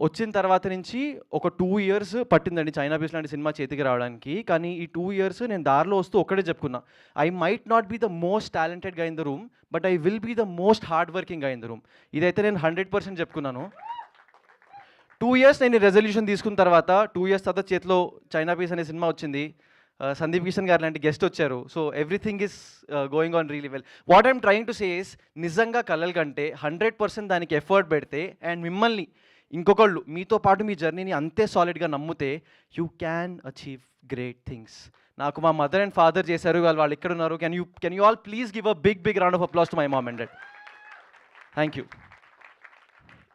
వచ్చిన తర్వాత నుంచి ఒక 2 ఇయర్స్ పట్టిందండి 'చైనా బీస్ట్' లాంటి సినిమా చేతికి రావడానికి. కానీ ఈ 2 ఇయర్స్ నేను దారిలో వస్తూ ఒక్కటే చెప్పుకున్నా. I might not be the most talented guy in the room, but I will be the most hard working guy in the room. ఇదైతే నేను 100% చెప్పుకున్నాను. 2 ఇయర్స్ నేను రెజల్యూషన్ తీసుకున్న తర్వాత 2 ఇయర్స్ తర్వాత చేతిలో 'చైనా బీస్ట్' అనే సినిమా వచ్చింది. సందీప్ కిషన్ గారు లాంటి గెస్ట్ వచ్చారు. So everything is going on really well. What I'm trying to say is, నిజంగా కలలు కంటే 100% దానికి ఎఫర్ట్ పెడితే అండ్ మిమ్మల్ని ఇంకొకళ్ళు మీతో పాటు మీ జర్నీని అంతే సాలిడ్గా నమ్మితే you can achieve great things. నాకు మా మదర్ అండ్ ఫాదర్ చేశారు, వాళ్ళు ఇక్కడ ఉన్నారు. Can you all please give a big round of applause to my mom and dad. Thank you.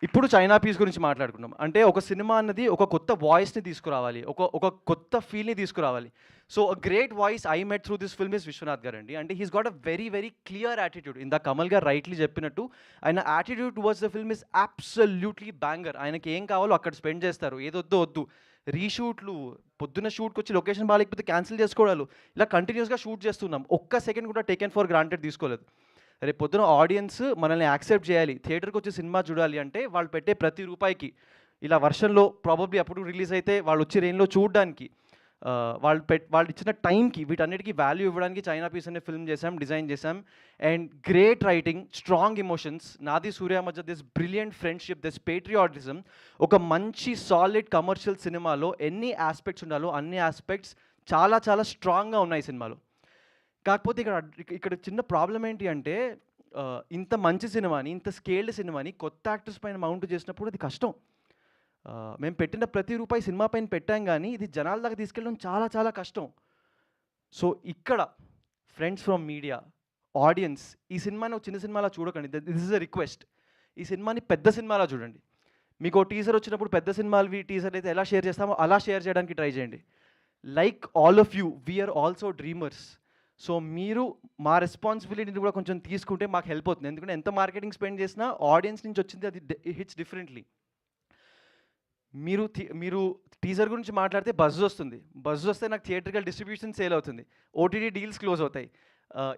ఇప్పుడు 'చైనా పీస్' గురించి మాట్లాడుకున్నాం. అంటే ఒక సినిమా అన్నది ఒక కొత్త వాయిస్‌ని తీసుకురావాలి, ఒక కొత్త ఫీల్‌ని తీసుకురావాలి. So a great voice I met through this film is Vishwanath గారండి. అంటే he's got a very clear attitude. ఇందాక కమల్ గారు రైట్లీ చెప్పినట్టు ఆయన attitude towards the film is absolutely banger. ఆయనకి ఏం కావాలో అక్కడ స్పెండ్ చేస్తారు. ఏదొద్దో వద్దు. రీషూట్లు, పొద్దున్న షూట్‌కి వచ్చి లొకేషన్ బాగాలేకపోతే క్యాన్సిల్ చేసుకోవడాలు, ఇలా కంటిన్యూస్‌గా షూట్ చేస్తున్నాం. ఒక్క సెకండ్ కూడా టేకెన్ ఫర్ గ్రాంటెడ్ తీసుకోలేదు. రేపు పొద్దున ఆడియన్స్ మనల్ని యాక్సెప్ట్ చేయాలి, థియేటర్కి వచ్చి సినిమా చూడాలి అంటే వాళ్ళు పెట్టే ప్రతి రూపాయికి, ఇలా వర్షంలో ప్రాబబ్లీ అప్పుడు రిలీజ్ అయితే వాళ్ళు వచ్చి రెయిన్లో చూడడానికి, వాళ్ళు ఇచ్చిన టైంకి, వీటన్నిటికీ వాల్యూ ఇవ్వడానికి 'చైనా పీస్' అనే ఫిల్మ్ చేసాం, డిజైన్ చేసాం. And great writing, strong emotions, నాది సూర్య మధ్య this brilliant friendship, this patriotism. ఒక మంచి సాలిడ్ కమర్షియల్ సినిమాలో ఎన్ని ఆస్పెక్ట్స్ ఉండాలో అన్ని ఆస్పెక్ట్స్ చాలా స్ట్రాంగ్గా ఉన్నాయి సినిమాలో. కాకపోతే ఇక్కడ చిన్న ప్రాబ్లం ఏంటి అంటే, ఇంత మంచి సినిమాని, ఇంత స్కేల్డ్ సినిమాని కొత్త యాక్టర్స్ పైన మౌంట్ చేసినప్పుడు అది కష్టం. మేము పెట్టిన ప్రతి రూపాయి సినిమా పైన పెట్టాం, కానీ ఇది జనాల దాకా తీసుకెళ్ళడం చాలా కష్టం. సో ఇక్కడ ఫ్రెండ్స్ ఫ్రమ్ మీడియా, ఆడియన్స్, ఈ సినిమాని ఒక చిన్న సినిమాలా చూడకండి. This is a request. ఈ సినిమాని పెద్ద సినిమాలా చూడండి. మీకు ఓ టీజర్ వచ్చినప్పుడు పెద్ద సినిమాలవి టీజర్ అయితే ఎలా షేర్ చేస్తామో అలా షేర్ చేయడానికి ట్రై చేయండి. Like all of you, we are also dreamers. So మీరు మా రెస్పాన్సిబిలిటీని కూడా కొంచెం తీసుకుంటే మాకు హెల్ప్ అవుతుంది. ఎందుకంటే ఎంత మార్కెటింగ్ స్పెండ్ చేసినా ఆడియన్స్ నుంచి వచ్చింది అది హిట్స్ డిఫరెంట్లీ. మీరు టీజర్ గురించి మాట్లాడితే బజ్ వస్తుంది. బజ్ వస్తే నాకు థియేట్రికల్ డిస్ట్రిబ్యూషన్ సేల్ అవుతుంది, ఓటీటీ డీల్స్ క్లోజ్ అవుతాయి.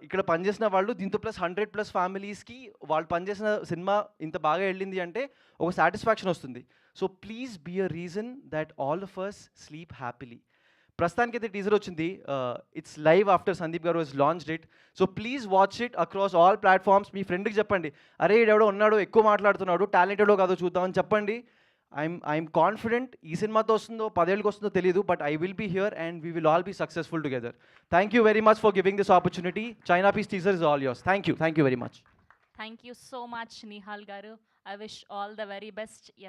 ఇక్కడ పనిచేసిన వాళ్ళు దీంతో ప్లస్ 100+ ఫ్యామిలీస్కి వాళ్ళు పనిచేసిన సినిమా ఇంత బాగా వెళ్ళింది అంటే ఒక సాటిస్ఫాక్షన్ వస్తుంది. So please be a reason that all of us sleep happily. ప్రస్తుతానికైతే టీజర్ వచ్చింది. It's live after Sandeep garu was launched it. So please watch it across all platforms. మీ ఫ్రెండ్కి చెప్పండి, అరే ఈడెవడో ఉన్నాడు, ఎక్కువ మాట్లాడుతున్నాడు, టాలెంటెడో కాదో చూద్దామని చెప్పండి. I'm confident. ఈ సినిమాతో వస్తుందో 10 ఏళ్ళకి వస్తుందో తెలియదు, but I will be here and we will all be successful together. Thank you very much for giving this opportunity. China Piece teaser is all yours. Thank you very much. Thank you so much, Nihal Garu. I wish all the very best. Yes.